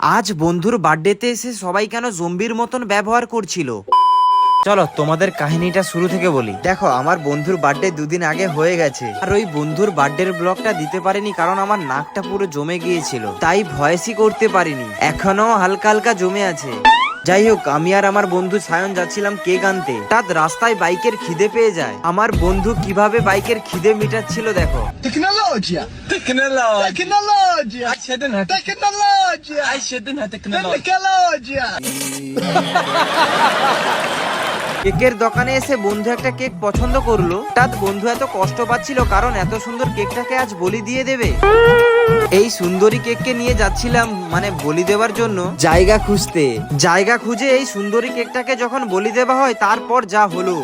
আজ বন্ধুর বার্থডেতে এসে সবাই কেন জম্বির মতন ব্যবহার করছিল। চলো তোমাদের কাহিনীটা শুরু থেকে বলি। দেখো, আমার বন্ধুর বার্থডে দুদিন আগে হয়ে গেছে, আর ওই বন্ধুর বার্থডের ব্লগটা দিতে পারিনি কারণ আমার নাকটা পুরো জমে গিয়েছিল, তাই ভয়েসই করতে পারিনি। এখনো হালকা হালকা জমে আছে। যাই হোক, আমি আর আমার বন্ধু সায়ন যাচ্ছিলাম কেক আনতে। হঠাৎ রাস্তায় বাইকের খিদে পেয়ে যায়। আমার বন্ধু কিভাবে বাইকের খিদে মিটাচ্ছিল দেখো। Tecnologia! Tecnologia! Tecnologia! Tecnologia! কেকের দোকানে এসে বন্ধু একটা কেক পছন্দ করলো। হঠাৎ বন্ধু এত কষ্ট পাচ্ছিল কারণ এত সুন্দর কেকটাকে আজ বলি দিয়ে দেবে। এই সুন্দরী কেককে নিয়ে যাচ্ছিলাম মানে বলি দেওয়ার জন্য জায়গা খুঁজতে। জায়গা খুঁজে এই সুন্দরী কেকটাকে যখন বলি দেওয়া হয় তারপর যা হলো।